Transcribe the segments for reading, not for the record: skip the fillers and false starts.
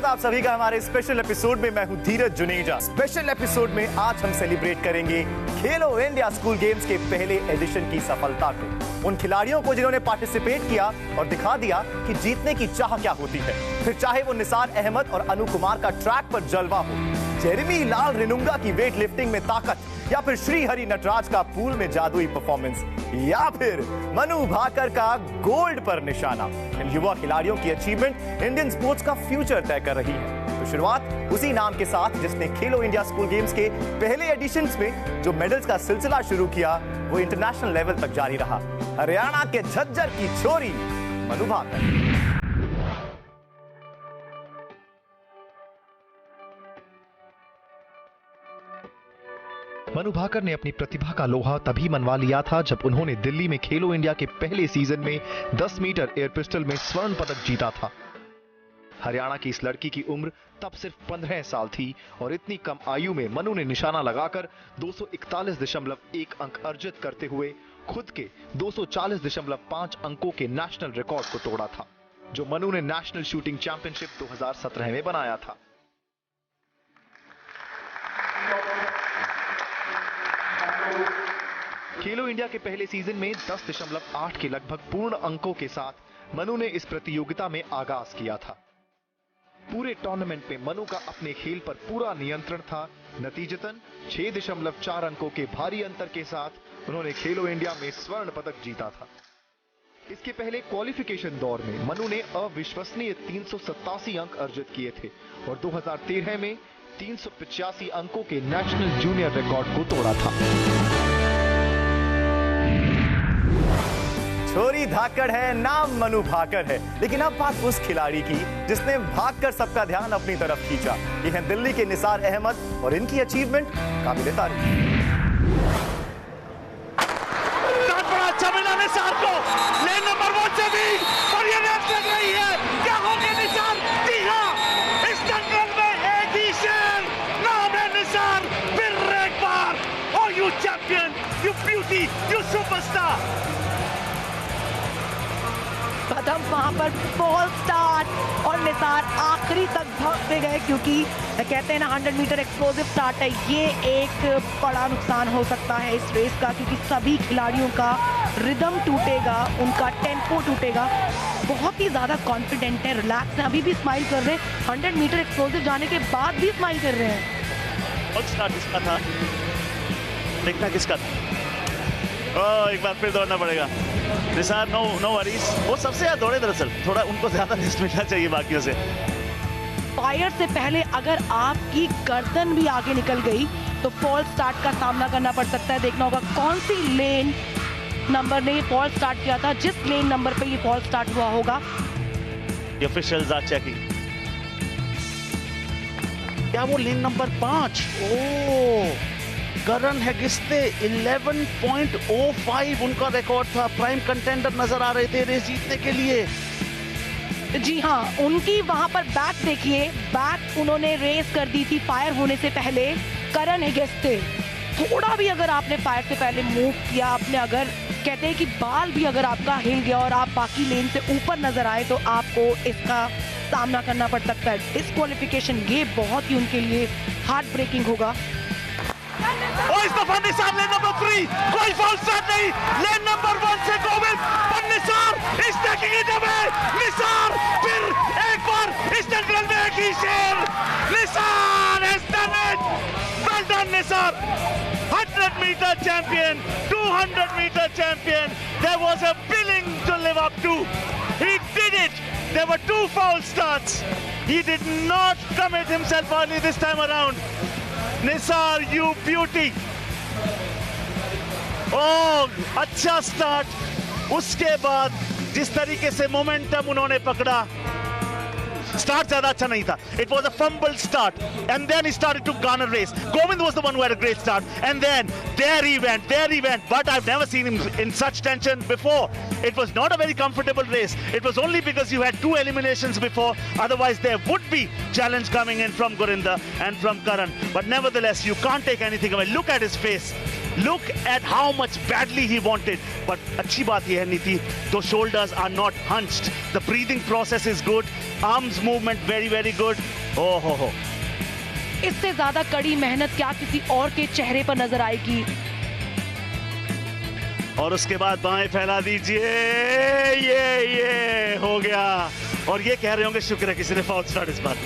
आप सभी का हमारे स्पेशल एपिसोड में। मैं हूं धीरज जुनेजा। स्पेशल एपिसोड में आज हम सेलिब्रेट करेंगे खेलो इंडिया स्कूल गेम्स के पहले एडिशन की सफलता को, उन खिलाड़ियों को जिन्होंने पार्टिसिपेट किया और दिखा दिया कि जीतने की चाह क्या होती है। फिर चाहे वो निसार अहमद और अनु कुमार का ट्रैक पर जलवा हो, जेरेमी लाल रेनुंगा की वेट लिफ्टिंग में ताकत, या फिर श्री हरि नटराज का पूल में जादुई परफॉर्मेंस, या फिर मनु भाकर का गोल्ड पर निशाना। इन युवा खिलाड़ियों की अचीवमेंट इंडियन स्पोर्ट्स का फ्यूचर तय कर रही है। तो शुरुआत उसी नाम के साथ जिसने खेलो इंडिया स्कूल गेम्स के पहले एडिशंस में जो मेडल्स का सिलसिला शुरू किया, वो इंटरनेशनल लेवल तक जारी रहा। हरियाणा के झज्जर की छोरी मनु भाकर। मनु भाकर ने अपनी प्रतिभा का लोहा तभी मनवा लिया था जब उन्होंने दिल्ली में खेलो इंडिया के पहले सीजन में 10 मीटर एयर पिस्टल में स्वर्ण पदक जीता था। हरियाणा की इस लड़की की उम्र तब सिर्फ 15 साल थी और इतनी कम आयु में मनु ने निशाना लगाकर 241.1 अंक अर्जित करते हुए खुद के 240.5 अंकों के नेशनल रिकॉर्ड को तोड़ा था, जो मनु ने नेशनल शूटिंग चैंपियनशिप 2017 में बनाया था। खेलो इंडिया के पहले सीजन में 10.8 के लगभग पूर्ण अंकों के साथ मनु ने इस प्रतियोगिता में आगाज किया था। पूरे टूर्नामेंट में मनु का अपने खेल पर पूरा नियंत्रण था। नतीजतन 6.4 अंकों के भारी अंतर के साथ उन्होंने खेलो इंडिया में स्वर्ण पदक जीता था। इसके पहले क्वालिफिकेशन दौर में मनु ने अविश्वसनीय 387 अंक अर्जित किए थे और 2013 में 385 अंकों के नेशनल जूनियर रिकॉर्ड को तोड़ा था। छोरी धाकड़ है, नाम मनु भाकर है, लेकिन अब बात उस खिलाड़ी की जिसने भागकर सबका ध्यान अपनी तरफ खींचा। ये है दिल्ली के निसार अहमद और इनकी अचीवमेंट काबिले तारीफ। बड़ा अच्छा मिला निसार को, लेन नंबर 1 से भी, और ये रेस लग रही है। क्या हो गया निसार? जी हां, इस दंगल में एक ही शेर, नाम है निसार। फिर एक बार, oh you champion, you beauty, you superstar. कदम वहां पर बॉल स्टार्ट और निसार आखिरी तक भागते गए, क्योंकि कहते हैं ना 100 मीटर एक्सप्लोसिव स्टार्ट है। ये एक बड़ा नुकसान हो सकता है इस रेस का, क्योंकि सभी खिलाड़ियों का रिदम टूटेगा, उनका टेम्पो टूटेगा। बहुत ही ज्यादा कॉन्फिडेंट है, रिलैक्स है, अभी भी स्माइल कर रहे हैं। 100 मीटर एक्सप्लोसिव जाने के बाद भी स्माइल कर रहे हैं। बॉल स्टार्ट किसका था? देखना किसका था। एक बार फिर दौड़ना पड़ेगा। निसार नो वरीज, वो सबसे ज्यादा दौड़े, दरअसल थोड़ा उनको ज्यादा रेस्ट मिलना चाहिए बाकियों से। फायर से पहले अगर आपकी गर्दन भी आगे निकल गई तो फॉल स्टार्ट का सामना करना पड़ सकता है। देखना होगा कौन सी लेन नंबर ने फॉल स्टार्ट किया था, जिस लेन नंबर पे ये फॉल स्टार्ट हुआ होगा। The officials are checking. क्या वो लेन नंबर 5? ओह, करण हेगिस्ते 11.05 उनका रिकॉर्ड था। प्राइम कंटेंडर नजर आ रहे थे रेस जीतने के लिए। जी हाँ, उनकी वहां पर बैक देखिए, बैक उन्होंने रेस कर दी थी फायर होने से पहले। करण हेगिस्ते, थोड़ा भी अगर आपने फायर से पहले मूव किया, आपने अगर कहते हैं कि बाल भी अगर आपका हिल गया और आप बाकी लेन से ऊपर नजर आए, तो आपको इसका सामना करना पड़ सकता है। डिस्क्वालिफिकेशन, ये बहुत ही उनके लिए हार्ट ब्रेकिंग होगा। और इस दफा निसार लेन नंबर 3, कोई फॉल स्टार्ट नहीं। लेन नंबर 1 से गोविंद, पर निसार इस टैकिंग इट है। निसार फिर एक बार इस दंगल में एक ही शेर। Nisar has done it. Well done Nisar. 100 meter champion, 200 meter champion. There was a billing to live up to. He did it. There were 2 foul starts. He did not commit himself early this time around. Nisar, you beauty. Oh, अच्छा start. उसके बाद जिस तरीके से momentum उन्होंने पकड़ा, start ज्यादा अच्छा नहीं था. It was a fumble start and then he started to garner race. Govind was the one who had a great start and then there he went. But I've never seen him in such tension before. It was not a very comfortable race. It was only because you had 2 eliminations before. Otherwise there would be challenge coming in from Gurinder and from Karan. But nevertheless, you can't take anything away. Look at his face. Look at how much badly he wanted. But अच्छी बात ये है नीति, the shoulders are not hunched. The breathing process is good. Arms movement very very good. Oh ho. इससे ज्यादा कड़ी मेहनत क्या किसी और के चेहरे पर नजर आएगी. और उसके बाद बाएं फैला दीजिए. ये हो गया. और ये कह रहे होंगे शुक्र है किसी ने फाउल स्टार्ट इस बार.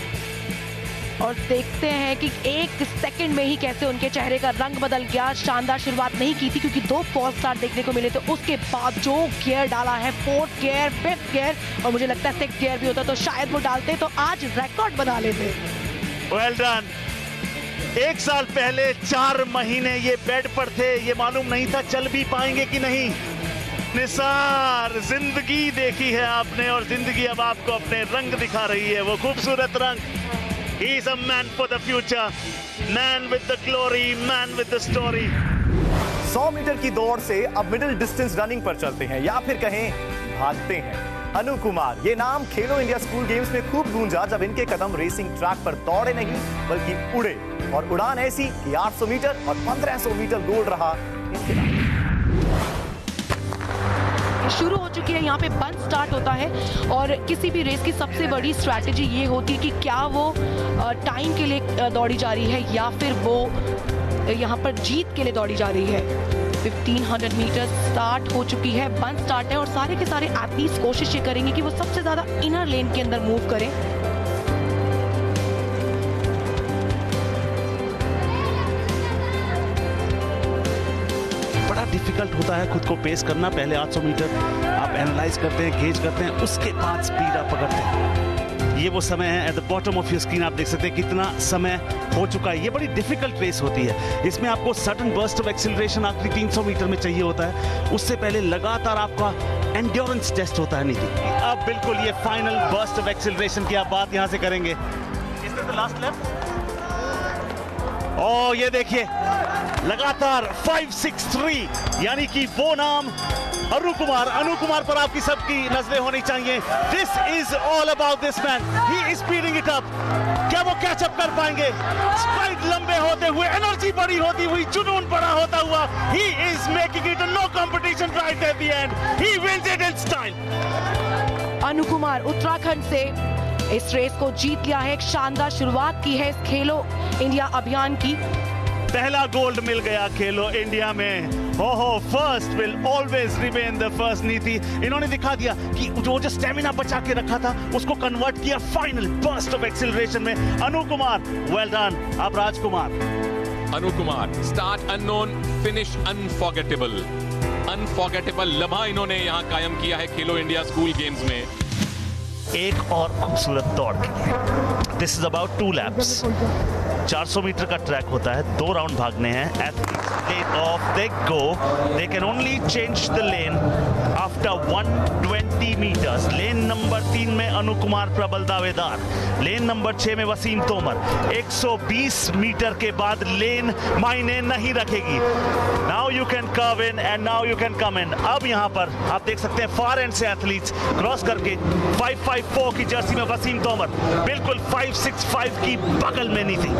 और देखते हैं कि 1 सेकंड में ही कैसे उनके चेहरे का रंग बदल गया. शानदार शुरुआत नहीं की थी क्योंकि 2 फॉल्स स्टार्ट देखने को मिले थे. उसके बाद जो गियर डाला है, 4th गियर, 5th गियर, और मुझे लगता है 6th गियर भी होता तो शायद वो डालते तो आज रिकॉर्ड बना लेते. Well done. 1 साल पहले 4 महीने ये बेड पर थे. ये मालूम नहीं था चल भी पाएंगे कि नहीं. निसार, जिंदगी देखी है आपने और जिंदगी अब आपको अपने रंग दिखा रही है. वो खूबसूरत रंग. He is a man for the future, man with the glory, man with the story. 100 metre की दौड़ से अब मिडिल डिस्टेंस रनिंग पर चलते हैं या फिर कहें भागते हैं. अनु कुमार, ये नाम खेलो इंडिया स्कूल गेम्स में खूब गूंजा जब इनके कदम रेसिंग ट्रैक पर दौड़े नहीं बल्कि उड़े. और उड़ान ऐसी कि 800 मीटर और 1500 मीटर गोल्ड रहा इनके नाम. शुरू हो चुकी है. यहाँ पे बंद स्टार्ट होता है और किसी भी रेस की सबसे बड़ी स्ट्रैटेजी ये होती है कि क्या वो टाइम के लिए दौड़ी जा रही है या फिर वो यहाँ पर जीत के लिए दौड़ी जा रही है. 1500 मीटर स्टार्ट हो चुकी है. बंद स्टार्ट है और सारे के सारे एथलीट्स कोशिश ये करेंगे कि वो सबसे ज्यादा इनर लेन के अंदर मूव करें. डिफिकल्ट होता है खुद को पेस करना. पहले 800 मीटर आप एनालाइज करते हैं, गेज करते हैं, उसके बाद स्पीड आप पकड़ते हैं. ये वो समय है. At the bottom of your screen आप देख सकते हैं कितना समय हो चुका है. ये बड़ी डिफिकल्ट रेस होती है. इसमें आपको सडन बर्स्ट ऑफ एक्सीलरेशन आखिरी 300 मीटर में चाहिए होता है. उससे पहले लगातार आपका एंड्योरेंस टेस्ट होता है. नीति अब बिल्कुल ये फाइनल बर्स्ट ऑफ एक्सीलरेशन की आप बात यहां से करेंगे. Last lap. और ये देखिए लगातार 563 यानी कि वो नाम अनु कुमार पर आपकी सबकी नजरें होनी चाहिए. This is all about this man. He is speeding it up. क्या वो कैच अप कर पाएंगे? स्ट्राइड लंबे होते हुए, एनर्जी बड़ी होती हुई, जुनून बड़ा होता हुआ. He is making it a no competition right at the end. He wins it in style. Anu Kumar Uttarakhand से इस रेस को जीत लिया है. एक शानदार शुरुआत की है इस खेलो इंडिया अभियान की. पहला गोल्ड मिल गया खेलो इंडिया में. हो first will always remain the first. नीति इन्होंने दिखा दिया कि जो स्टेमिना बचा के रखा था उसको कन्वर्ट किया फाइनल बर्स्ट ऑफ एक्सीलरेशन में. Anu Kumar, well done. अब Rajkumar. Anu Kumar, start unknown, finish unforgettable. Unforgettable लम्हा इन्होंने यहाँ कायम किया है खेलो इंडिया स्कूल गेम्स में. एक और खूबसूरत दौड़ के लिए. This is about 2 laps. 400 meter का ट्रैक होता है. 2 राउंड भागने हैं. They go. They can only change the lane after 120 meters. Lane number 3 में अनु कुमार प्रबल दावेदार. लेन नंबर 6 में वसीम तोमर. 120 मीटर के बाद लेन मायने नहीं रखेगी. Now you can curve in and now you can come in. अब यहाँ पर आप देख सकते हैं फार एंड से एथलीट्स क्रॉस करके 554 की जर्सी में वसीम तोमर बिल्कुल 565 की बगल में नहीं थी.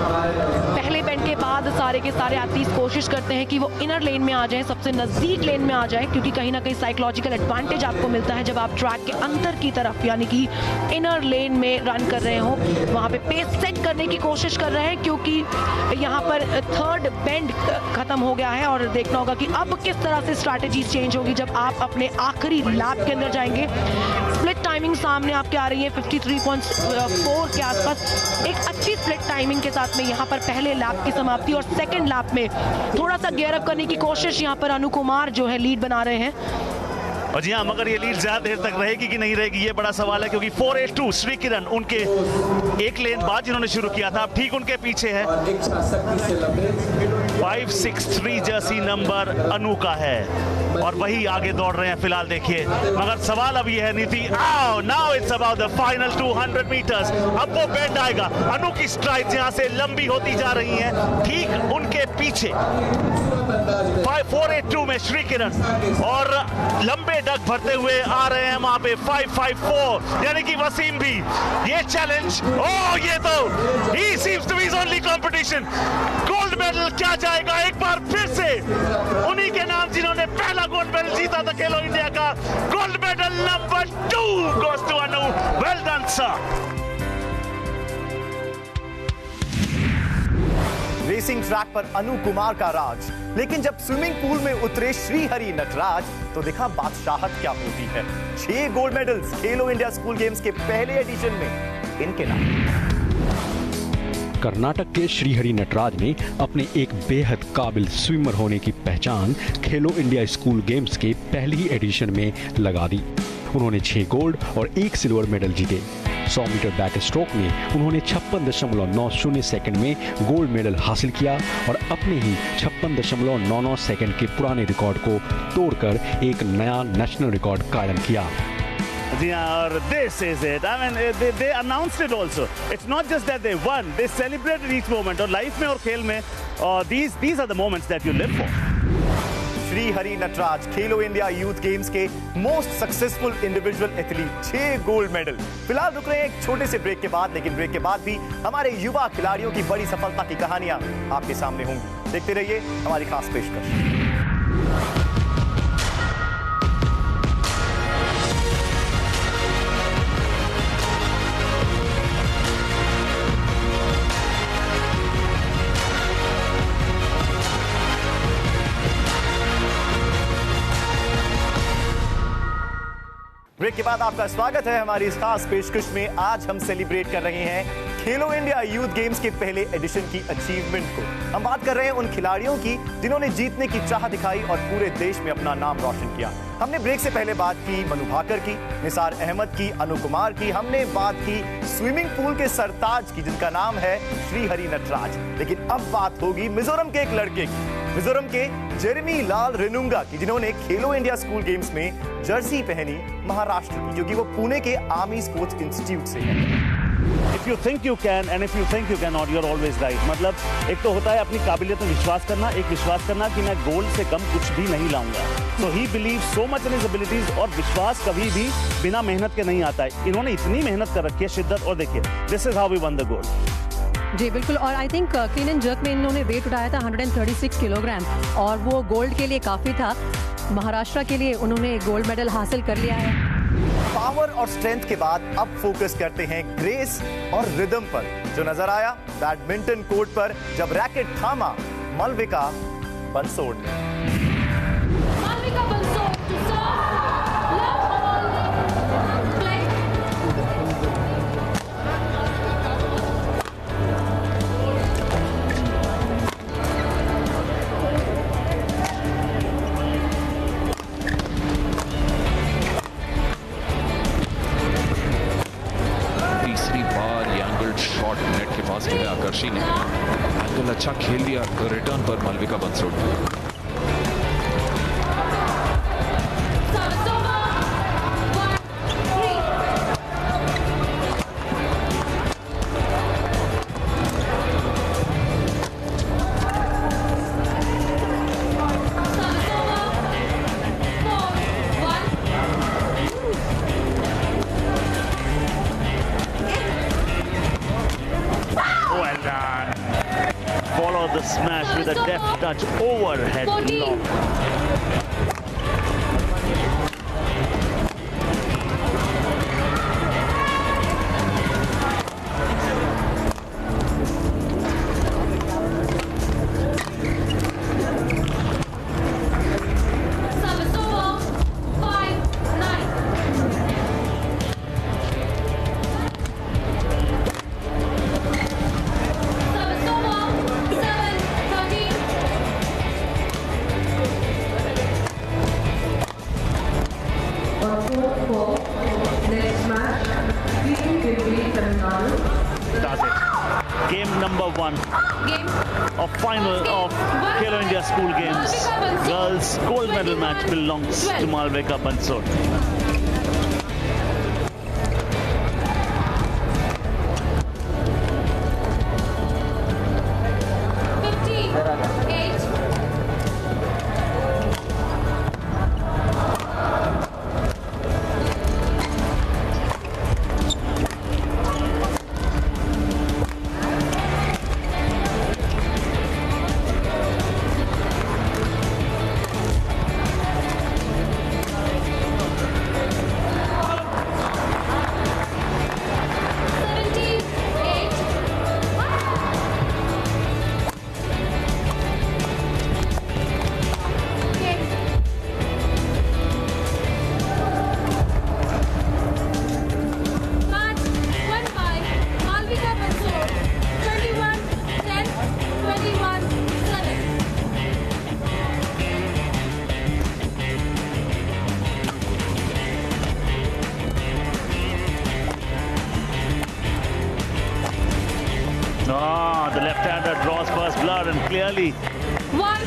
पहले बेंड के बाद सारे के सारे एथलीट्स कोशिश करते हैं कि वो इनर लेन में आ जाएं, सबसे नजदीक लेन में आ जाएं, क्योंकि कहीं ना कहीं साइकोलॉजिकल एडवांटेज आपको मिलता है जब आप ट्रैक के अंदर की तरफ यानी कि इनर लेन में रन कर रहे हो. वहां पे पेस सेट करने की कोशिश कर रहे हैं क्योंकि यहाँ पर 3rd बेंड खत्म हो गया है और देखना होगा कि अब किस तरह से स्ट्रैटेजी चेंज होगी जब आप अपने आखिरी लैप के अंदर जाएंगे. स्प्लिट टाइमिंग सामने आपके आ रही है 53.4 के आसपास. एक अच्छी स्प्लिट टाइमिंग के साथ में यहाँ पर पहले लैप की समाप्ति और सेकंड लैप में थोड़ा सा गियर अप करने की कोशिश यहाँ पर अनु कुमार जो है लीड बना रहे हैं. और जी हाँ, मगर ये लीड ज्यादा देर तक रहेगी कि नहीं रहेगी ये बड़ा सवाल है, क्योंकि 482 श्री किरण उनके एक लेन बाद जिन्होंने शुरू किया था, अब ठीक उनके पीछे है। 563 जर्सी नंबर अनु का है और वही आगे दौड़ रहे हैं फिलहाल। देखिए, मगर सवाल अब ये है नीति, now it's about the final 200 meters. अब वो बेंड आएगा, अनु की स्ट्राइड्स यहां से लंबी होती जा रही हैं, ठीक उनके पीछे 482 में श्री किरण और लंबे डग भरते हुए आ रहे हैं वहां पे 554, यानी कि वसीम भी। ये चैलेंज, ये तो ही seems to be only competition. Gold medal क्या जाएगा एक बार फिर से उन्हीं के नाम जिन्होंने पहला गोल्ड मेडल जीता था खेलो इंडिया का। Gold medal number 2 goes to Anu. Well done sir. Racing track पर अनु कुमार का राज, लेकिन जब स्विमिंग पूल में उतरे श्रीहरि नटराज तो देखा बादशाहत क्या होती है। 6 गोल्ड मेडल्स खेलो इंडिया स्कूल गेम्स के पहले एडिशन में इनके नाम। कर्नाटक के श्रीहरि नटराज ने अपने एक बेहद काबिल स्विमर होने की पहचान खेलो इंडिया स्कूल गेम्स के पहली एडिशन में लगा दी। उन्होंने 6 गोल्ड और 1 सिल्वर मेडल जीते। 100 मीटर बैक स्ट्रोक में उन्होंने 56.90 सेकंड में गोल्ड मेडल हासिल किया और अपने ही 56.99 सेकंड के पुराने रिकॉर्ड को तोड़कर एक नया नेशनल रिकॉर्ड कायम किया। जी हाँ, और this is it. I mean, they announced it also. It's not just that they won; they celebrated each moment. और लाइफ में और खेल में, these are the moments that you live for. Shrihari Nataraj Khelo India youth games के most successful individual athlete, 6 gold medal. फिलहाल रुक रहे हैं एक छोटे से ब्रेक के बाद, लेकिन ब्रेक के बाद भी हमारे युवा खिलाड़ियों की बड़ी सफलता की कहानियां आपके सामने होंगी। देखते रहिए हमारी खास पेशकश। ब्रेक के बाद आपका स्वागत है हमारी इस खास पेशकश में। आज हम सेलिब्रेट कर रहे हैं खेलो इंडिया यूथ गेम्स के पहले एडिशन की अचीवमेंट को। हम बात कर रहे हैं उन खिलाड़ियों की जिन्होंने जीतने की चाह दिखाई और पूरे देश में अपना नाम रोशन किया। हमने ब्रेक से पहले बात की मनु भाकर की, निसार अहमद की, अनु कुमार की, हमने बात की स्विमिंग पूल के सरताज की जिनका नाम है श्रीहरि नटराज। लेकिन अब बात होगी मिजोरम के एक लड़के की, मिजोरम के जेरेमी लाल रेनुंगा की, जिन्होंने खेलो इंडिया स्कूल गेम्स में जर्सी पहनी महाराष्ट्र की, क्योंकि वो पुणे के आर्मी स्पोर्ट्स इंस्टीट्यूट से है। If you think you can and if you think you cannot, you're always right. मतलब एक तो होता है अपनी काबिलियत में विश्वास करना, एक विश्वास करना कि मैं गोल्ड से कम कुछ भी नहीं लाऊंगा। So he believes so much in his abilities, और विश्वास कभी भी बिना मेहनत के नहीं आता है। इन्होंने इतनी मेहनत कर रखी है, शिद्दत, और देखिए this is how we won the gold. जी बिल्कुल, और I think clean and jerk में इन्होंने वेट उठाया था 136 किलोग्राम और वो गोल्ड के लिए काफ़ी था। महाराष्ट्र के लिए उन्होंने गोल्ड मेडल हासिल कर लिया है। पावर और स्ट्रेंथ के बाद अब फोकस करते हैं ग्रेस और रिदम पर। जो नजर आया बैडमिंटन कोर्ट पर जब रैकेट थामा मालविका बंसोड ने। Malvika Bansod to serve, love all, play. Shot net के पास जो है आकर्षी ने एंगल अच्छा खेल दिया रिटर्न पर Malvika Bansod. Follow the smash with a deft touch overhead lock. one Game. of final of Khelo India School Games. Girls gold medal match belongs to Malvika Bansod. 15-8. The left-hander draws first blood, and clearly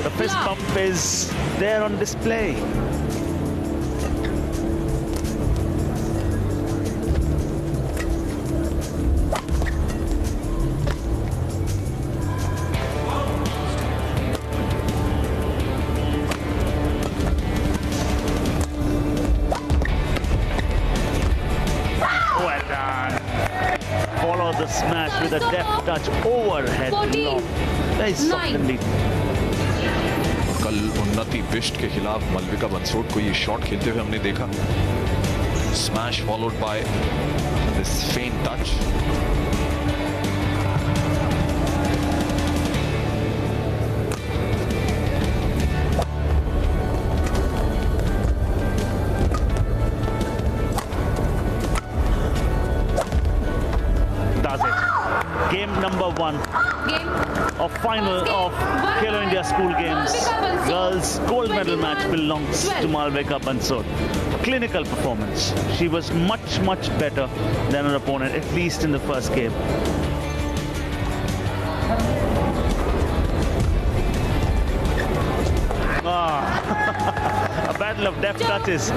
the fist bump is there on display. Well done. Follow the smash with a deft touch overhead. 14, Very soft indeed. कल उन्नति बिष्ट के खिलाफ मालविका बंसोड को ये shot खेलते हुए हमने देखा. स्मैश फॉलोड बाय दिस फेंट touch. Does it. Game number one of final of Khelo India School Games. Girls gold medal match belongs to Malvika Bansod. Clinical performance. She was much better than her opponent, at least in the first game. A battle of deft touches.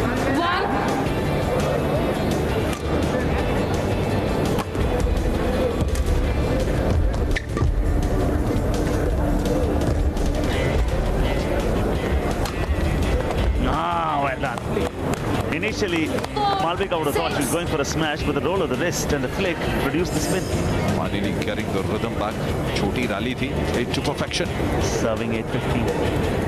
Well done. Initially, Malvika would have thought she was going for a smash, but the roll of the wrist and the flick produced the spin. Finally getting the rhythm back. Choti rally thi, it to perfection. Serving 8-15.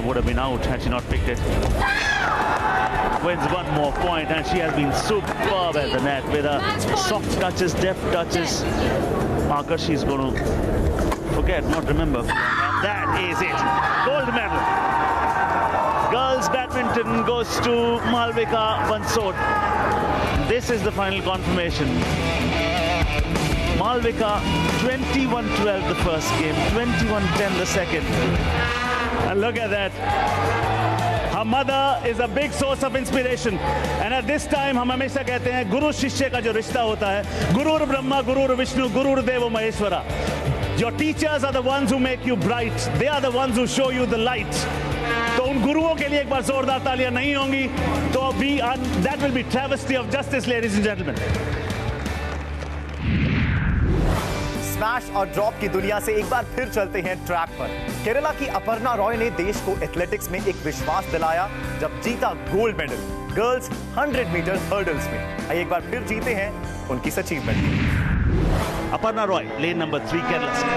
Would have been out had she not picked it. Wins one more point, and she has been superb at the net with her soft touches, deft touches. Akarshi is going to forget, not remember. And that is it. Gold medal. Girls badminton goes to Malvika Bansod. This is the final confirmation. Malvika 21-12 the first game, 21-10 the second. And look at that. Her mother is a big source of inspiration. And at this time, हम हमेशा कहते हैं गुरु शिष्य का जो रिश्ता होता है, गुरुर ब्रह्मा, गुरुर विष्णु, गुरुर देवो Maheshwara. Your teachers are the ones who make you bright. They are the ones who show you the light. तो उन गुरुओं के लिए एक बार जोरदार तालियां नहीं होंगी तो that will be travesty of justice, ladies and gentlemen. Smash और ड्रॉप की दुनिया से एक बार फिर चलते हैं ट्रैक पर. केरला की अपर्णा रॉय ने देश को एथलेटिक्स में एक विश्वास दिलाया जब जीता gold medal girls 100 meter hurdles में. एक बार फिर जीते हैं उनकी achievement. Aparna Roy, lane number 3, Kerala से.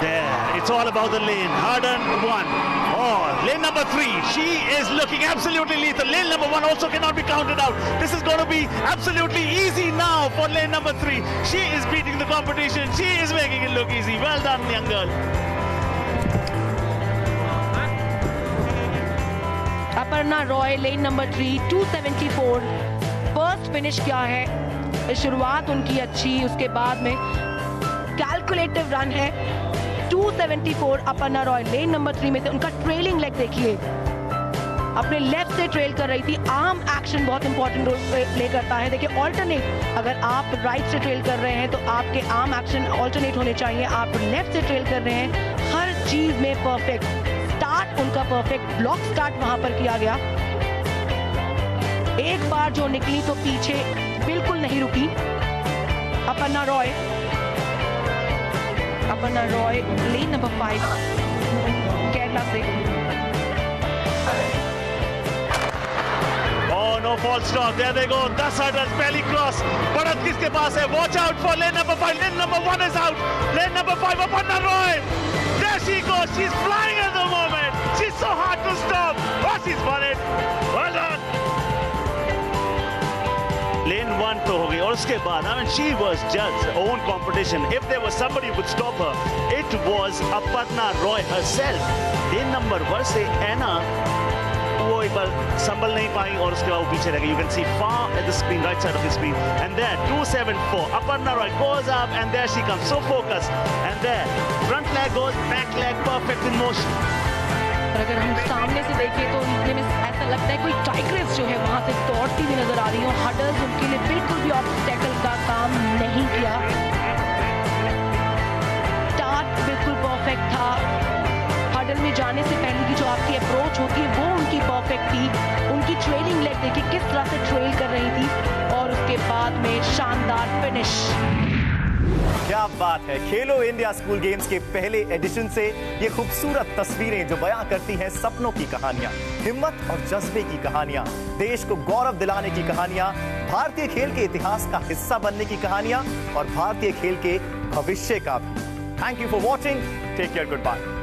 There, it's all about the lane. Harden 1. Oh, lane number 3. She is looking absolutely lethal. Lane number 1 also cannot be counted out. This is going to be absolutely easy now for lane number 3. She is beating the competition. She is making it look easy. Well done, young girl. Aparna Roy lane number 3 274 first finish किया है। शुरुआत उनकी अच्छी, उसके बाद में calculative run है 274। Aparna Roy lane number 3 में से उनका ट्रेलिंग लेग देखिए, अपने लेफ्ट से ट्रेल कर रही थी। आर्म एक्शन बहुत इंपॉर्टेंट रोल प्ले करता है। देखिए ऑल्टरनेट, अगर आप राइट से ट्रेल कर रहे हैं तो आपके आर्म एक्शन ऑल्टरनेट होने चाहिए। आप लेफ्ट से ट्रेल कर रहे हैं, हर चीज में परफेक्ट। स्टार्ट उनका परफेक्ट, ब्लॉक स्टार्ट वहां पर किया गया। एक बार जो निकली तो पीछे बिल्कुल नहीं रुकी। अपर्णा रॉय लेन नंबर 5 केरला से। No false start. There they go. 10 hurdles, belly cross. बढ़त किसके पास है? Watch out for lane number 5. Lane number 1 is out. Lane number 5, Aparna Roy. There she goes. She's flying at the moment. She's so hard to stop. Oh, she's won it. Well done. Lane 1 तो हो गई और उसके बाद, I mean, she was just own competition. If there was somebody who could stop her, it was Aparna Roy herself. Lane number 1 से Anna वो एक बार संभल नहीं पाई और उसके बाद वो पीछे लगी। You can see far at the screen, right side of the screen, and there 274. Aparna Roy goes up and there she comes, so focused, and there front leg goes, back leg perfect in motion. और अगर हम सामने से देखें तो इतने में ऐसा लगता है कोई टाइग्रेस जो है वहां से दौड़ती हुई नजर आ रही है। हडल्स उनके लिए बिल्कुल भी ऑब्स्टेकल का काम नहीं किया। स्टार्ट बिल्कुल परफेक्ट था। हडल में जाने से पहले की जो आपकी अप्रोच होती है वो उनकी परफेक्ट थी। उनकी ट्रेलिंग लेग देखिए किस तरह से ट्रेल कर रही थी और उसके बाद में शानदार फिनिश। क्या बात है। खेलो इंडिया स्कूल गेम्स के पहले एडिशन से ये खूबसूरत तस्वीरें जो बयां करती हैं सपनों की कहानियां, हिम्मत और जज्बे की कहानियां, देश को गौरव दिलाने की कहानियां, भारतीय खेल के इतिहास का हिस्सा बनने की कहानियां और भारतीय खेल के भविष्य का भी। Thank you for watching. Take care, good bye.